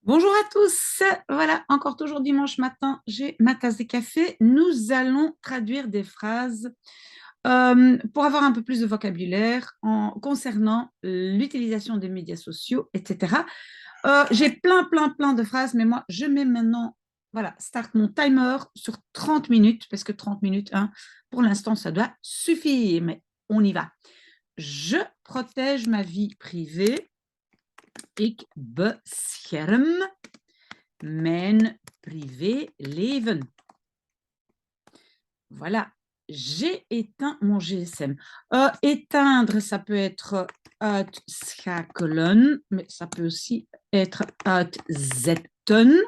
Bonjour à tous. Voilà, encore toujours dimanche matin, j'ai ma tasse de café. Nous allons traduire des phrases pour avoir un peu plus de vocabulaire concernant l'utilisation des médias sociaux, etc. J'ai plein de phrases, mais moi, je mets maintenant, voilà, start mon timer sur 30 minutes, parce que 30 minutes, hein, pour l'instant, ça doit suffire, mais on y va. Je protège ma vie privée. Ik bescherm mijn privéleven. Voilà, j'ai éteint mon GSM. Éteindre, ça peut être uitschakelen, mais ça peut aussi être uitzetten.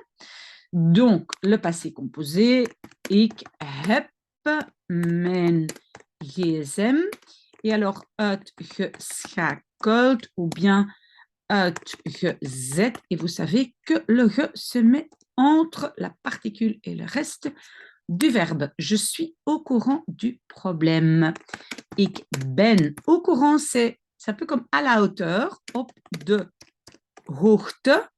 Donc, le passé composé, ik heb mijn GSM. Et alors, uitgeschakeld ou bien uitgezet. Et vous savez que le ge se met entre la particule et le reste du verbe. Je suis au courant du problème. Ik ben au courant, c'est un peu comme à la hauteur, op de hoogte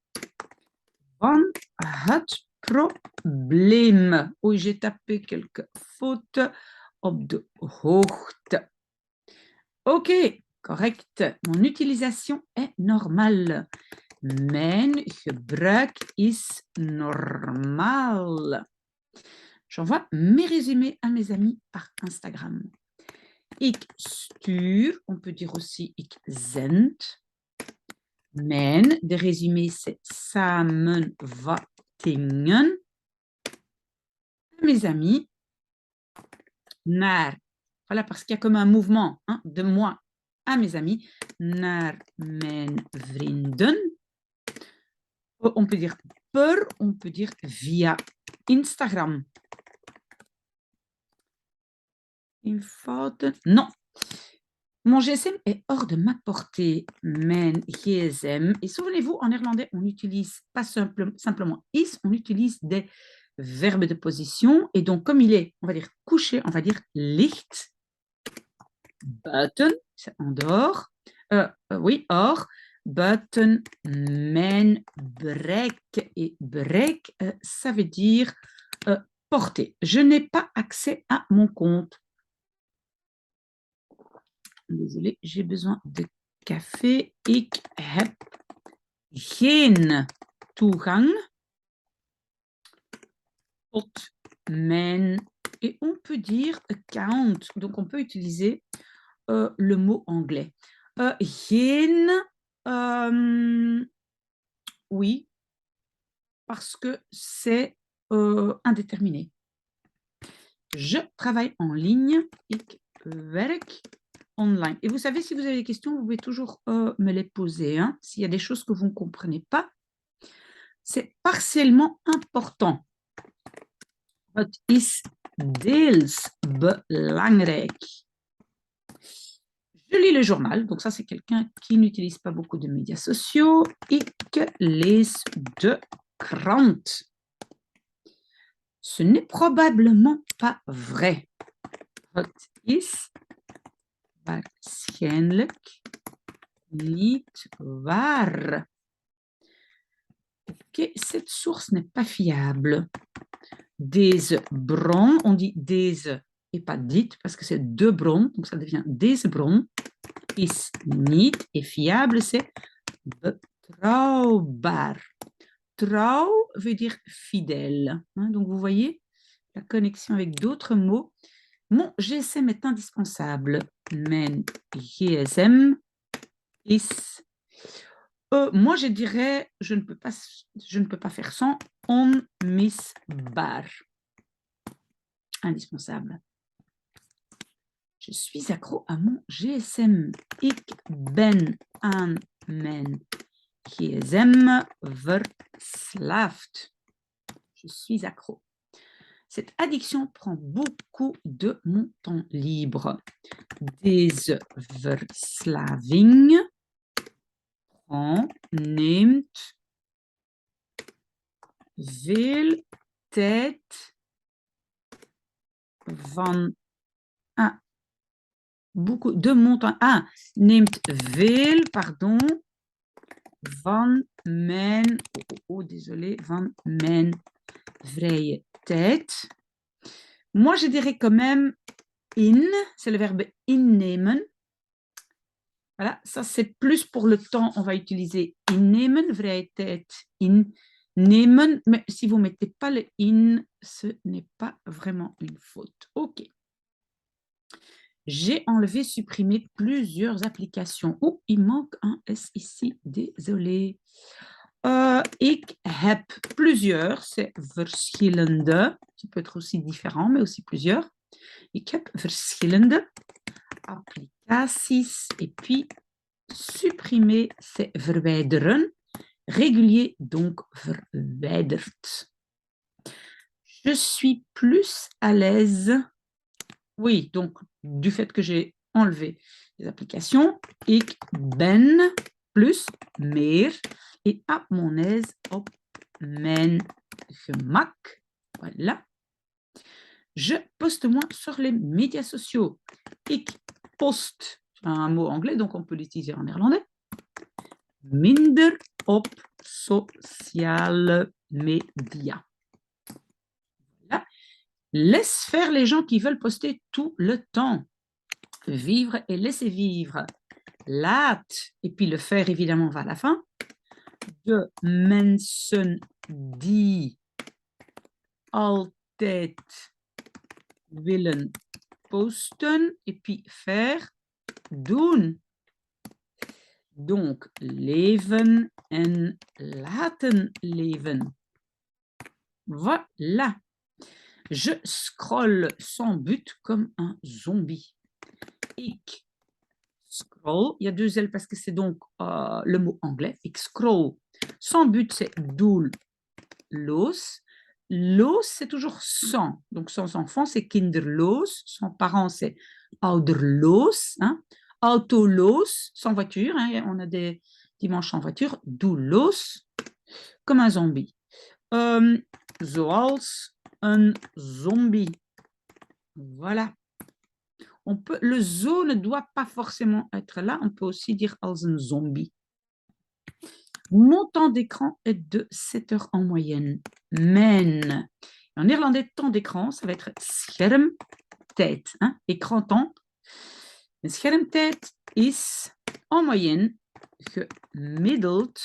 van het probleem. Oui, j'ai tapé quelques fautes. Op de hoogte. Ok, correct. Mon utilisation est normale. Mijn gebruik is normaal. J'envoie mes résumés à mes amis par Instagram. Ik stuur, on peut dire aussi ik zend. Mijn, de résumés, c'est samenvattingen. Mes amis, naar, voilà, parce qu'il y a comme un mouvement hein, de moi à mes amis, naar mijn vrienden. On peut dire per, on peut dire via Instagram. Une faute? Non. Mon GSM est hors de ma portée. Mijn GSM. Et souvenez-vous, en néerlandais, on n'utilise pas simplement is, on utilise des verbes de position. Et donc, comme il est, on va dire couché, on va dire licht. Buiten, c'est en dehors. Oui, hors. Buiten mijn bereik. Et bereik, ça veut dire portée. Je n'ai pas accès à mon compte. Désolée, j'ai besoin de café. Ik heb geen toegang tot mijn... Et on peut dire account. Donc, on peut utiliser le mot anglais. Geen, oui, parce que c'est indéterminé. Je travaille en ligne. Ik werk online. Et vous savez, si vous avez des questions, vous pouvez toujours me les poser. Hein. S'il y a des choses que vous ne comprenez pas, c'est partiellement important. Het is deels belangrijk. Je lis le journal, donc ça c'est quelqu'un qui n'utilise pas beaucoup de médias sociaux. Ik lees de krant. Ce n'est probablement pas vrai. Het is waarschijnlijk niet waar. Ok, cette source n'est pas fiable. Deze bron, on dit deze et pas dit parce que c'est deux brons, donc ça devient deze bron. Is niet et fiable, c'est betrouwbaar. Trouw veut dire fidèle. Hein, donc vous voyez la connexion avec d'autres mots. Mon GSM est indispensable. Mijn GSM is... moi, je dirais, je ne peux pas faire sans. Onmisbaar. Indispensable. Je suis accro à mon GSM. Ik ben aan mijn GSM verslaafd. Je suis accro. Cette addiction prend beaucoup de mon temps libre. Deze verslaving neemt veel tijd van beaucoup de mon temps. Neemt veel, pardon, van mijn, désolé, van mijn vrije tijd. Moi, je dirais quand même in, c'est le verbe innemen. Voilà, ça c'est plus pour le temps, on va utiliser innemen, vrije tijd, innemen, mais si vous ne mettez pas le in, ce n'est pas vraiment une faute. OK. J'ai enlevé, supprimé plusieurs applications. Oh, il manque un S ici, désolé. Ik heb plusieurs, c'est verschillende. Ça peut être aussi différent, mais aussi plusieurs. Ik heb verschillende applicaties. Et puis, supprimer, c'est verwijderen. Régulier, donc verwijderd. Je suis plus à l'aise. Oui, donc du fait que j'ai enlevé les applications. Ik ben plus meer et à mon aise op mijn gemak. Voilà. Je poste moins sur les médias sociaux. Ik post, un mot anglais, donc on peut l'utiliser en néerlandais. Minder op sociale media. Voilà. Laisse faire les gens qui veulent poster tout le temps. Vivre et laisser vivre. Laat, et puis le faire évidemment va à la fin. De mensen die altijd willen posten, et puis faire, doen. Donc, leven en laten leven. Voilà. Je scrolle sans but comme un zombie. Ik scroll, il y a deux L parce que c'est donc le mot anglais. Ik scroll. Sans but, c'est doelloos. Loos, c'est toujours sans. Donc, sans enfant, c'est kinderloos. Sans parents, c'est ouderloos. Hein. Autoloos, sans voiture. Hein. On a des dimanches en voiture. Doelloos, comme un zombie. Zoals un zombie. Voilà. On peut, le zo ne doit pas forcément être là. On peut aussi dire als een zombie. Mon temps d'écran est de 7 heures en moyenne. Men. En néerlandais, temps d'écran, ça va être schermtijd. Hein? Écran-temps. Schermtijd is en moyenne gemiddeld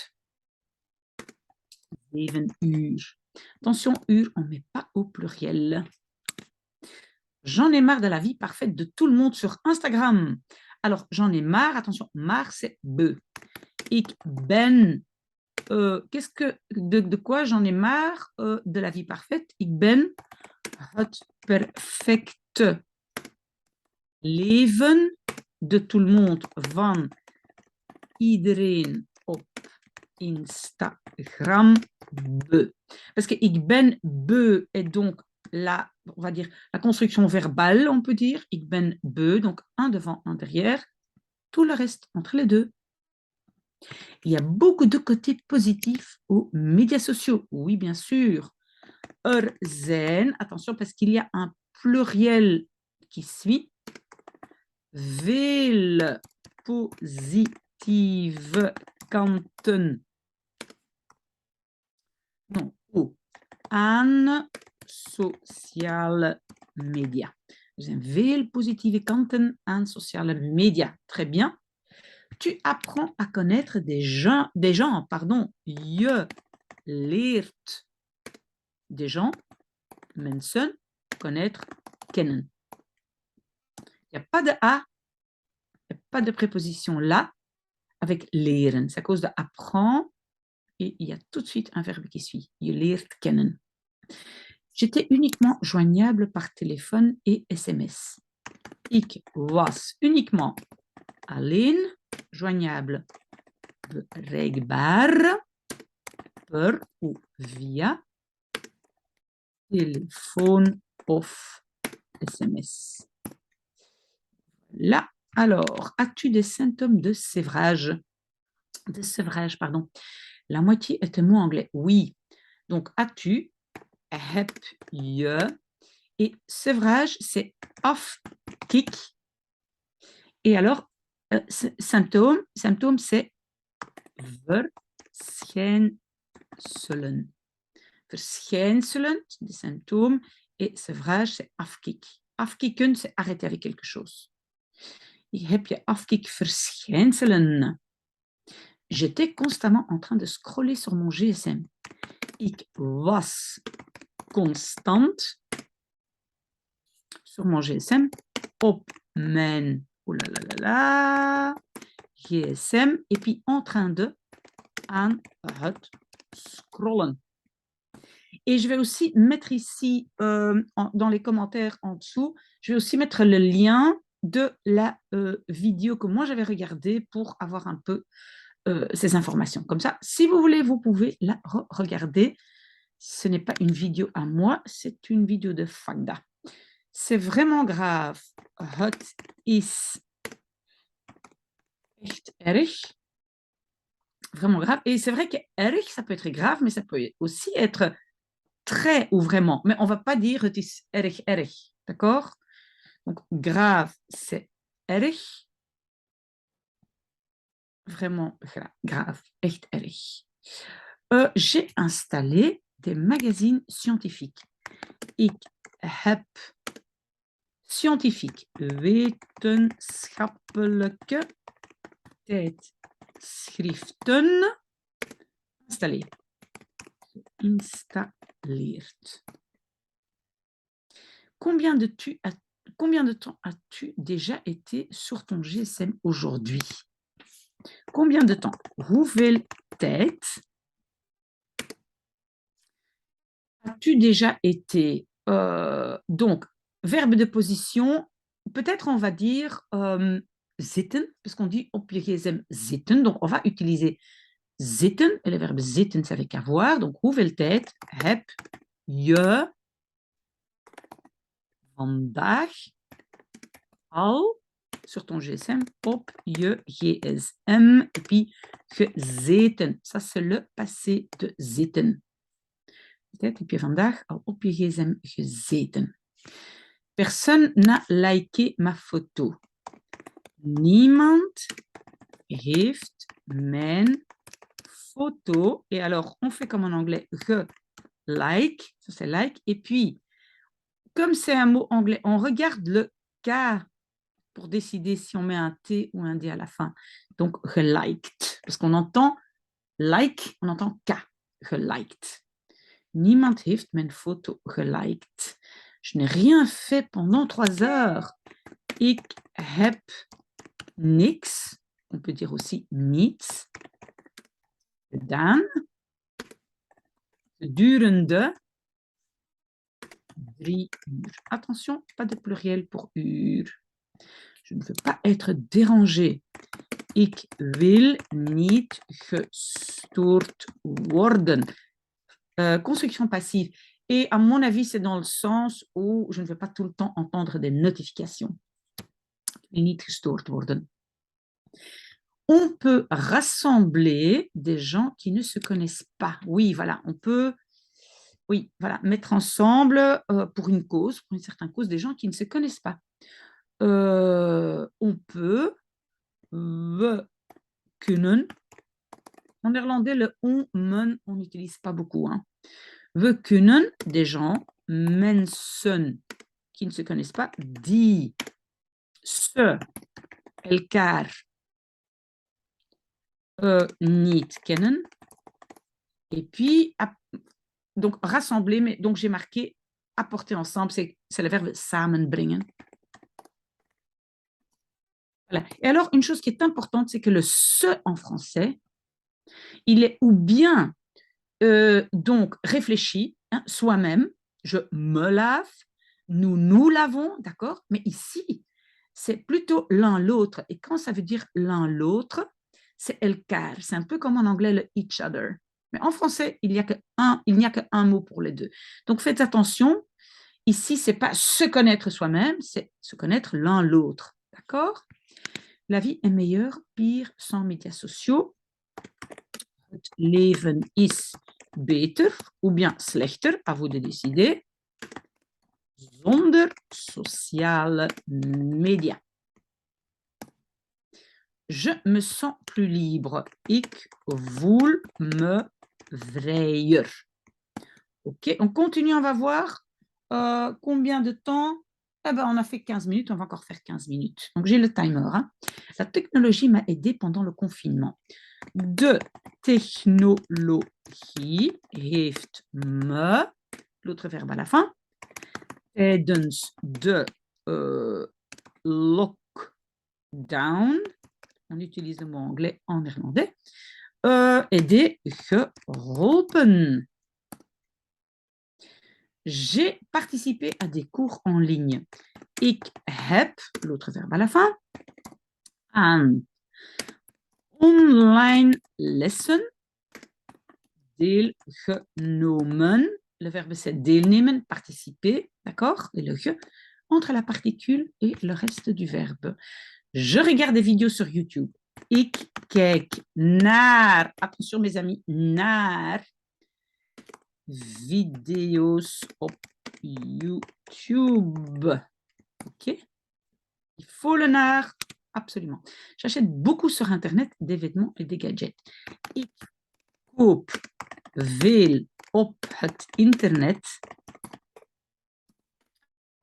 7 uur. Attention, uur, on ne met pas au pluriel. J'en ai marre de la vie parfaite de tout le monde sur Instagram. Alors, j'en ai marre, attention, marre, c'est be. Ik ben. Qu'est-ce que, de quoi j'en ai marre de la vie parfaite? Ik ben het perfecte leven de tout le monde van iedereen op Instagram be. Parce que ik ben be est donc la, on va dire, la construction verbale, on peut dire. Ik ben be, donc un devant, un derrière. Tout le reste entre les deux. Il y a beaucoup de côtés positifs aux médias sociaux. Oui, bien sûr. Zijn, attention parce qu'il y a un pluriel qui suit. Veel positieve kanten. Non, aan sociale media. Er zijn veel positieve kanten aan sociale media. Très bien. Tu apprends à connaître des gens, pardon. Je leert des gens, mensen, connaître, kennen. Il n'y a pas de A, il n'y a pas de préposition là avec leren. C'est à cause de apprend et il y a tout de suite un verbe qui suit. Je leert kennen. J'étais uniquement joignable par téléphone et SMS. Ik was uniquement alleen joignable, bereikbaar per ou via téléphone of SMS. Là, alors, as-tu des symptômes de sévrage? De sevrage, pardon. La moitié est un mot anglais. Oui. Donc, as-tu, heb je, et sevrage, c'est afkick. Et alors, symptôme, c'est verschijnselen. Verschijnselen, des symptômes, et sevrage, c'est afkik. Afkikken, c'est arrêter avec quelque chose. Heb je afkikverschijnselen? J'étais constamment en train de scroller sur mon GSM. Ik was constant sur mon GSM op mijn GSM et puis en train de aan het scrollen. Et je vais aussi mettre ici dans les commentaires en dessous, je vais aussi mettre le lien de la vidéo que moi j'avais regardée pour avoir un peu ces informations. Comme ça, si vous voulez, vous pouvez la regarder. Ce n'est pas une vidéo à moi, c'est une vidéo de Fagda. C'est vraiment grave. Het is echt erg. Vraiment grave. Et c'est vrai que erg, ça peut être grave, mais ça peut aussi être très ou vraiment. Mais on ne va pas dire het is erg erg. D'accord? Donc, grave, c'est erg. Vraiment grave, echt erg. J'ai installé des magazines scientifiques. Ik heb scientifique, wetenschappelijke tijdschriften installé. Installeerd. Combien de temps as-tu déjà été sur ton GSM aujourd'hui? Combien de temps? Hoeveel tijd as-tu déjà été? Donc, verbe de position, peut-être on va dire zitten, parce qu'on dit op je gsm zitten. Donc, on va utiliser zitten. Et le verbe zitten, c'est avec avoir. Donc, hoeveel tijd heb je vandaag al sur ton GSM op je gsm? Et puis, gezeten. Ça, c'est le passé de zitten. Peut-être heb je vandaag al op je gsm gezeten. Personne n'a liké ma photo. Niemand heeft mijn photo. Et alors, on fait comme en anglais, like, ça c'est like. Et puis, comme c'est un mot anglais, on regarde le K pour décider si on met un T ou un D à la fin. Donc, geliked. Parce qu'on entend like, on entend K. Geliked. Niemand heeft mijn photo geliked. Je n'ai rien fait pendant 3 heures. Ik heb niks, on peut dire aussi niets, gedaan gedurende 3 uur. Attention, pas de pluriel pour uur. Je ne veux pas être dérangée. Ik wil niet gestoord worden. Construction passive. Et à mon avis, c'est dans le sens où je ne veux pas tout le temps entendre des notifications. Niet gestoord worden. On peut rassembler des gens qui ne se connaissent pas. Oui, voilà, on peut mettre ensemble pour une cause, pour une certaine cause, des gens qui ne se connaissent pas. On peut, we kunnen. En néerlandais, le on, men, on n'utilise pas beaucoup. Hein. We kunnen, des gens, mensen, qui ne se connaissent pas, die se, elkaar, niet kennen. Et puis, donc rassembler, mais donc j'ai marqué apporter ensemble, c'est le verbe samenbrengen. Voilà. Et alors, une chose qui est importante, c'est que le se en français, il est ou bien donc réfléchi, hein, soi-même, je me lave, nous lavons, d'accord? Mais ici, c'est plutôt l'un l'autre. Et quand ça veut dire l'un l'autre, c'est elkaar. C'est un peu comme en anglais le each other. Mais en français, il n'y a qu'un mot pour les deux. Donc faites attention. Ici, ce n'est pas se connaître soi-même, c'est se connaître l'un l'autre. D'accord? La vie est meilleure, pire sans médias sociaux. Het leven is beter ou bien slechter, à vous de décider, zonder sociale media. Je me sens plus libre. Ik voel me vrijer. Ok, on continue, on va voir combien de temps. Eh ben, on a fait 15 minutes, on va encore faire 15 minutes. Donc, j'ai le timer. Hein. La technologie m'a aidé pendant le confinement. De technologie heeft me, l'autre verbe à la fin, tijdens de lockdown, on utilise le mot anglais en néerlandais, aidé geholpen. J'ai participé à des cours en ligne. Ik heb, l'autre verbe à la fin, aan online lessen deelgenomen. Le verbe c'est deelnemen, participer, d'accord? Et le ge, entre la particule et le reste du verbe. Je regarde des vidéos sur YouTube. Ik kijk naar, attention mes amis, naar video's op YouTube. Ok? Il faut le naar, absolument. J'achète beaucoup sur Internet des vêtements et des gadgets. Ik koop veel op het internet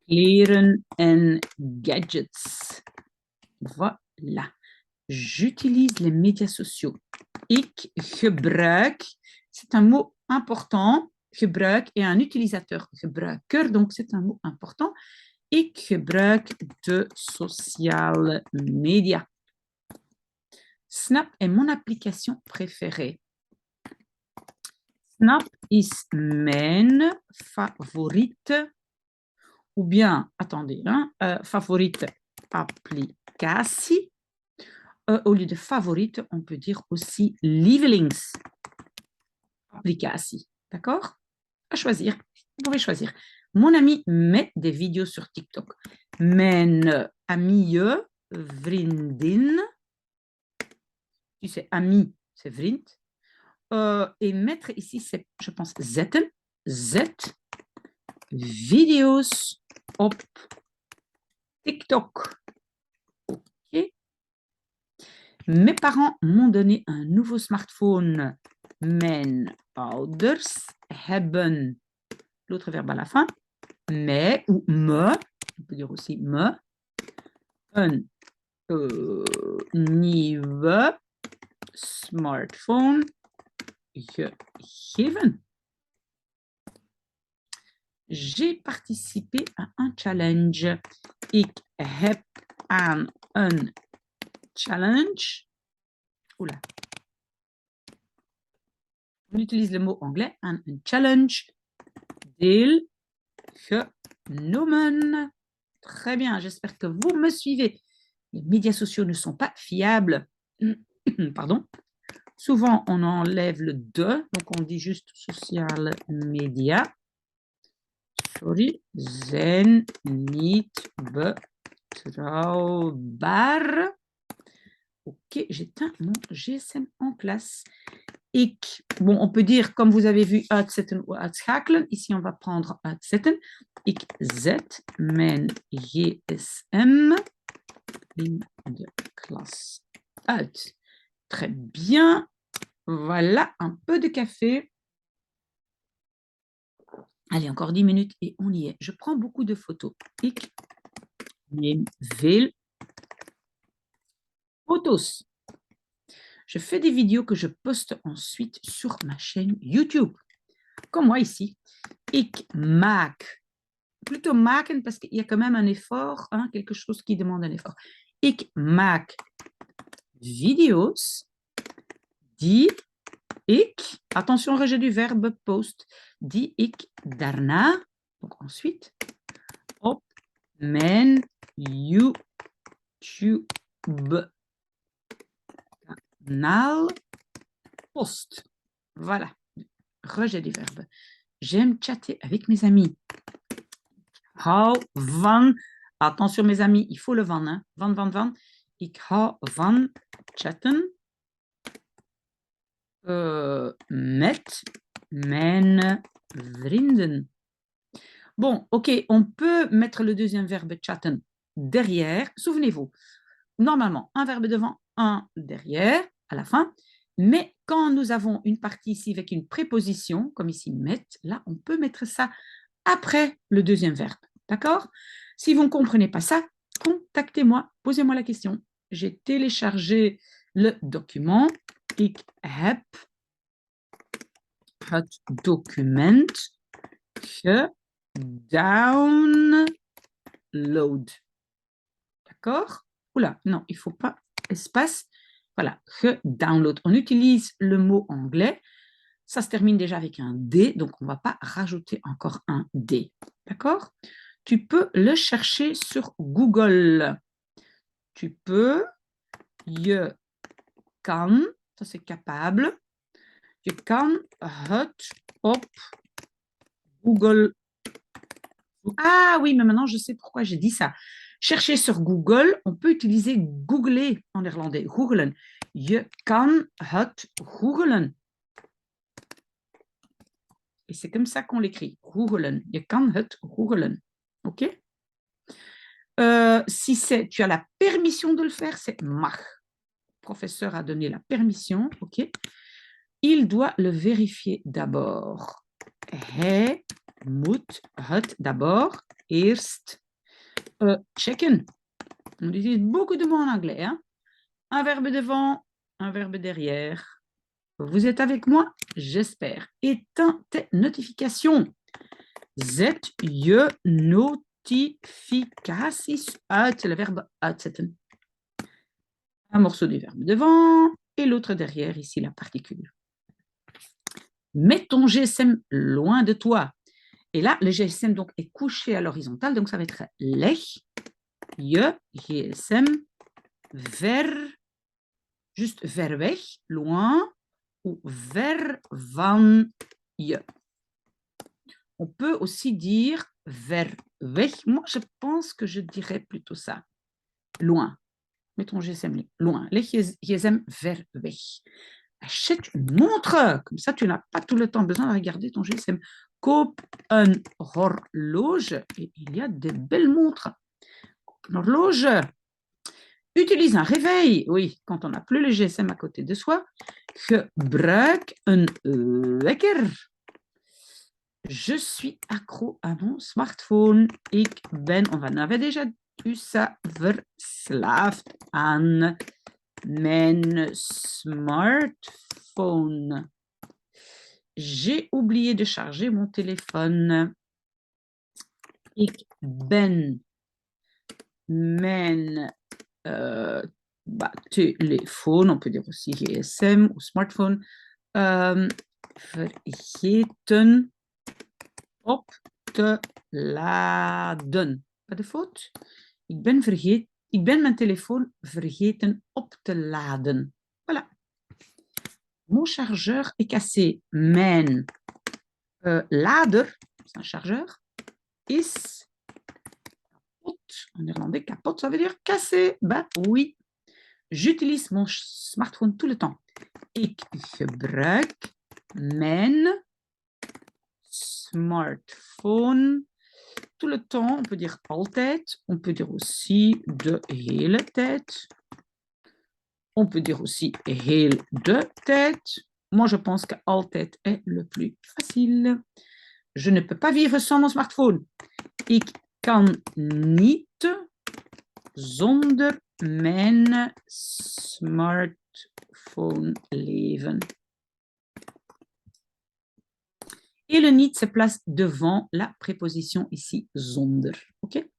kleren en gadgets. Voilà. J'utilise les médias sociaux. Ik gebruik, c'est un mot important. Gebruik est un utilisateur. Gebruiker, donc c'est un mot important. Ik gebruik de sociale media. Snap est mon application préférée. Snap is mijn favoriete, ou bien, attendez, hein, favorite applicatie. Au lieu de favorite, on peut dire aussi lievelingsapplicatie. D'accord? À choisir. Vous pouvez choisir. Mon ami met des vidéos sur TikTok. Mijn amie, vriendin. Tu sais, ami, c'est vriend. Et mettre ici, c'est, je pense, zetten. Zet. Video's op TikTok. Ok. Mes parents m'ont donné un nouveau smartphone. Mijn ouders hebben, l'autre verbe à la fin, mais ou me, on peut dire aussi me, een nieuwe smartphone gegeven. J'ai participé à un challenge. Ik heb aan een challenge. Oula. On utilise le mot anglais, un challenge. Deelgenomen. Très bien, j'espère que vous me suivez. Les médias sociaux ne sont pas fiables. Pardon. Souvent, on enlève le de, donc on dit juste social media. Sorry, zijn niet betrouwbaar. Ok, j'éteins mon GSM en classe. Ik, bon, on peut dire, comme vous avez vu, uitzetten ou uitschakelen. Ici, on va prendre uitzetten. Ik zet mijn GSM in de klas uit. Très bien. Voilà, un peu de café. Allez, encore 10 minutes et on y est. Je prends beaucoup de photos. Ik neem veel photos. Je fais des vidéos que je poste ensuite sur ma chaîne YouTube. Comme moi ici. Ik maak. Plutôt maken parce qu'il y a quand même un effort, hein, quelque chose qui demande un effort. Ik maak video's die ik, attention rejet du verbe post, die ik daarna, donc ensuite, op mijn YouTube kanaal post. Voilà, rejet du verbe. J'aime chatter avec mes amis. Hou van, attention mes amis, il faut le van, hein. Van. Ik hou van chatten met mijn vrienden. Bon, ok, on peut mettre le deuxième verbe chatten derrière. Souvenez-vous, normalement, un verbe devant, un derrière, à la fin. Mais quand nous avons une partie ici avec une préposition, comme ici met, là, on peut mettre ça après le deuxième verbe. D'accord? Si vous ne comprenez pas ça, contactez-moi, posez-moi la question. J'ai téléchargé le document. Ik heb het document gedownload. D'accord? Oula, non, il ne faut pas espace. Voilà, gedownload. On utilise le mot anglais. Ça se termine déjà avec un D, donc on ne va pas rajouter encore un D. D'accord? Tu peux le chercher sur Google. Tu peux, je kan, ça c'est capable, je kan het op Google. Ah oui, mais maintenant je sais pourquoi j'ai dit ça. Chercher sur Google, on peut utiliser googler en néerlandais, googlen. Je kan het googlen. Et c'est comme ça qu'on l'écrit, googlen. Je kan het googlen. OK? Si tu as la permission de le faire, c'est mag. Le professeur a donné la permission, OK? Il doit le vérifier d'abord. Hij moet het d'abord eerst checken. On utilise beaucoup de mots en anglais. Hein? Un verbe devant, un verbe derrière. Vous êtes avec moi? J'espère. Éteins tes notifications. Zet je notificaties uit. C'est le verbe uitzetten. Un morceau du verbe devant et l'autre derrière, ici la particule. Mets ton GSM loin de toi. Et là, le GSM donc, est couché à l'horizontale, donc ça va être leg je GSM juste ver weg, loin, ou ver van je. On peut aussi dire ver weg. Moi, je pense que je dirais plutôt ça. Loin. Mets ton GSM loin. Leg GSM ver weg. Achète une montre. Comme ça, tu n'as pas tout le temps besoin de regarder ton GSM. Koop een horloge. Et il y a de belles montres. Une horloge. Utilise un réveil. Oui, quand on n'a plus le GSM à côté de soi. Gebruik een wekker. Je suis accro à mon smartphone. Ik ben, on avait déjà eu ça, verslaafd aan mijn smartphone. J'ai oublié de charger mon téléphone. Ik ben mijn téléphone, on peut dire aussi GSM ou smartphone, vergeten op te laden. Pas de faute? Ik ben mijn telefoon vergeten op te laden. Voilà. Mon chargeur est cassé. Mijn lader, c'est un chargeur, is kapot. En néerlandais, kapot, ça veut dire cassé. Ben oui. J'utilise mon smartphone tout le temps. Ik gebruik mijn smartphone tout le temps. On peut dire altijd. On peut dire aussi de hele tijd. On peut dire aussi heel de tijd. Moi, je pense que altijd est le plus facile. Je ne peux pas vivre sans mon smartphone. Ik kan niet zonder mijn smartphone leven. Et le niet se place devant la préposition ici, zonder. OK?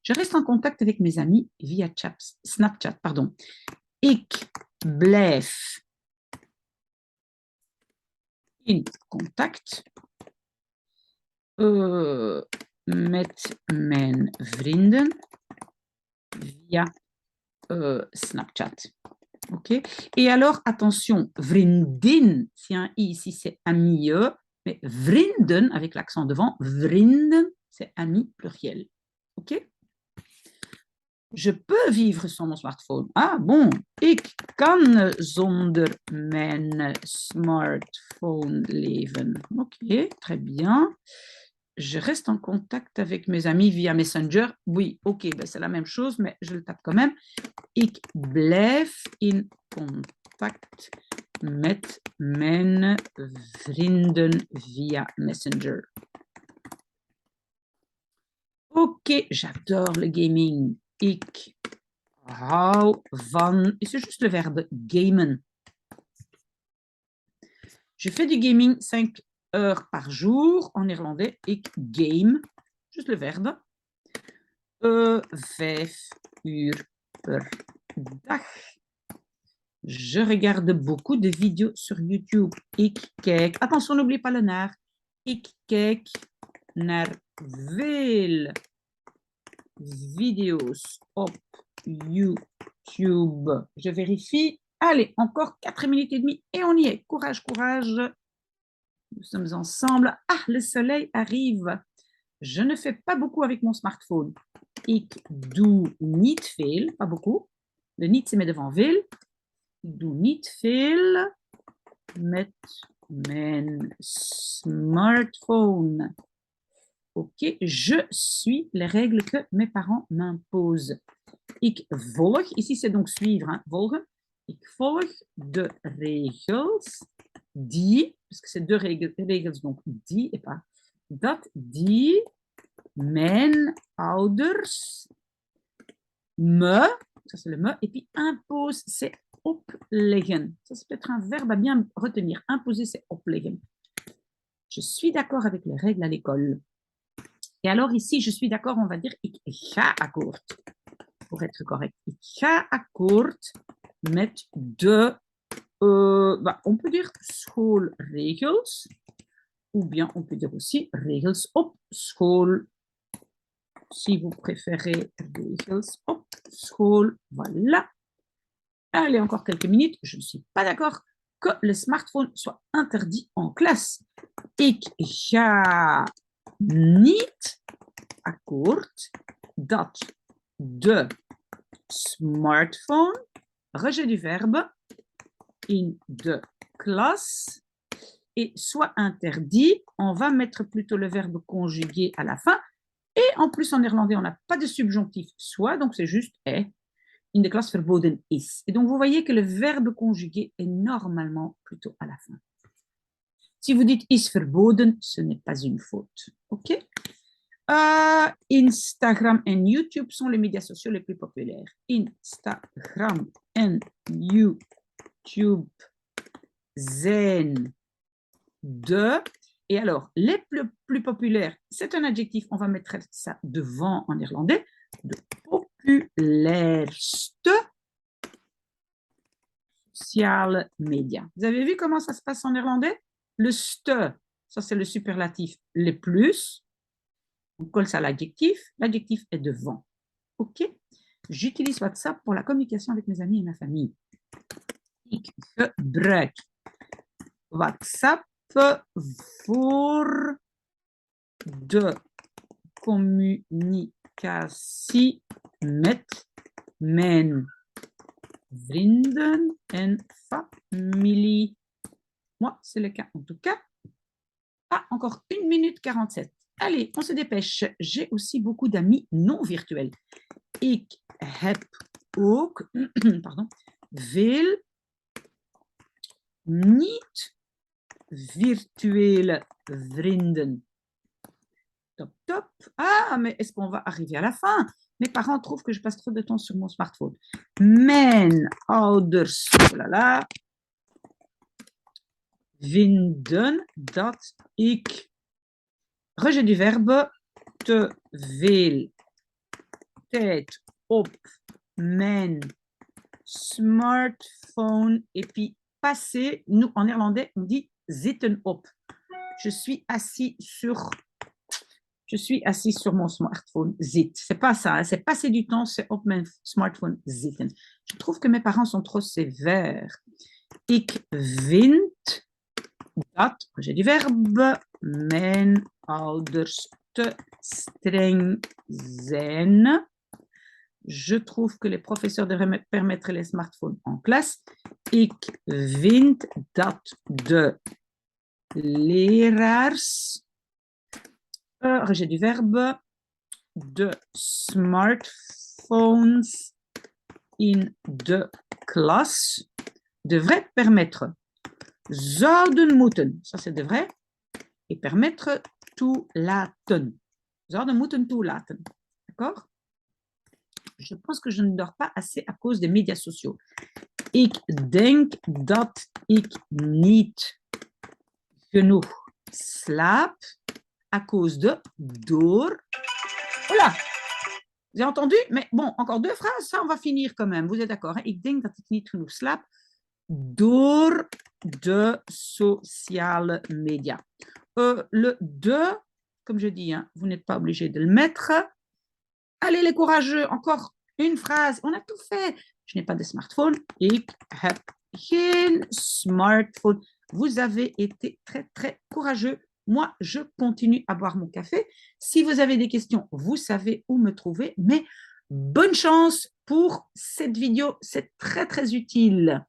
Je reste en contact avec mes amis via Snapchat. Pardon. Ik blijf in contact met mijn vrienden via Snapchat. OK? Et alors, attention, vriendin, s'il y a un i ici, c'est ami, mais vrienden, avec l'accent devant, vrienden, c'est ami pluriel. OK? Je peux vivre sans mon smartphone. Ah bon, ik kan zonder mijn smartphone leven. OK, très bien. je reste en contact avec mes amis via Messenger. Oui, ok, ben c'est la même chose, mais je le tape quand même. Ik blijf in contact met mijn vrienden via Messenger. Ok, j'adore le gaming. Ik hou van... Et c'est juste le verbe gamen. Je fais du gaming 5 heures par jour. En néerlandais, ik game. Juste le verbe. 5 uur per dag. Je regarde beaucoup de vidéos sur YouTube. Ik kijk... Attention, n'oublie pas le naar. Ik kijk naar veel video's op YouTube. Je vérifie. Allez, encore 4 minutes et demie et on y est. Courage, courage. Nous sommes ensemble. Ah, le soleil arrive. Je ne fais pas beaucoup avec mon smartphone. Ik doe niet veel, pas beaucoup. Le niet, c'est met devant veel. Ik doe niet veel met mijn smartphone. Ok, je suis les règles que mes parents m'imposent. Ik volg, ici c'est donc suivre, hein, volgen. Ik volg de regels die, parce que c'est deux regels, donc die et pas dat, die mijn ouders me, ça c'est le me, et puis impose, c'est opleggen. Ça c'est peut-être un verbe à bien retenir. Imposer, c'est opleggen. Je suis d'accord avec les règles à l'école. Et alors ici, je suis d'accord, on va dire ik ga akkoord. Pour être correct. Ik ga akkoord met de, on peut dire schoolregels, ou bien on peut dire aussi regels op school. Si vous préférez regels op school, voilà. Allez, encore quelques minutes. Je ne suis pas d'accord que le smartphone soit interdit en classe. Ik ga niet akkoord dat de smartphone, rejet du verbe, in de classe, et soit interdit, on va mettre plutôt le verbe conjugué à la fin, et en plus en néerlandais, on n'a pas de subjonctif soit, donc c'est juste est, in de classe verboden is. Et donc vous voyez que le verbe conjugué est normalement plutôt à la fin. Si vous dites is verboden, ce n'est pas une faute. Ok? Instagram et YouTube sont les médias sociaux les plus populaires. Instagram et YouTube zijn de... Et alors, les plus populaires, c'est un adjectif, on va mettre ça devant en néerlandais, de populairste sociale médias. Vous avez vu comment ça se passe en néerlandais? Le ste, ça c'est le superlatif, les plus. On colle ça à l'adjectif est devant. Ok? J'utilise WhatsApp pour la communication avec mes amis et ma famille. Ik gebruik WhatsApp voor de communicatie met mijn vrienden en familie. Moi, c'est le cas en tout cas. Ah, encore 1 minute 47. Allez, on se dépêche. J'ai aussi beaucoup d'amis non virtuels. Ik heb ook veel niet virtuele vrienden. Top, top. Ah, mais est-ce qu'on va arriver à la fin? Mes parents trouvent que je passe trop de temps sur mon smartphone. Mijn ouders, oh là là, vinden dat ik, rejet du verbe, te veel tijd op mijn smartphone et puis passer, nous en néerlandais on dit zitten op. Je suis assis sur mon smartphone, zit. C'est pas ça, hein, c'est passer du temps, c'est op mijn smartphone zitten. Je trouve que mes parents sont trop sévères. Ik vind dat, j'ai du verbe, mijn ouders te streng zijn. Je trouve que les professeurs devraient permettre les smartphones en classe. Ik vind dat de leraars Rejet du verbe. De smartphones in de klas devrait permettre. Zouden moeten, ça c'est devrait, et permettre toelaten. Zouden moeten toelaten. D'accord? Je pense que je ne dors pas assez à cause des médias sociaux. Ik denk dat ik niet genoeg slaap à cause de door. Voilà, vous avez entendu? Mais bon, encore deux phrases, ça on va finir quand même. Vous êtes d'accord? Hein? Ik denk dat ik niet genoeg slaap door de sociale media. Le de, comme je dis, hein, vous n'êtes pas obligé de le mettre. Allez les courageux, encore une phrase. On a tout fait. Je n'ai pas de smartphone. Ik heb geen smartphone. Vous avez été très, très courageux. Moi, je continue à boire mon café. Si vous avez des questions, vous savez où me trouver. Mais bonne chance pour cette vidéo. C'est très, très utile.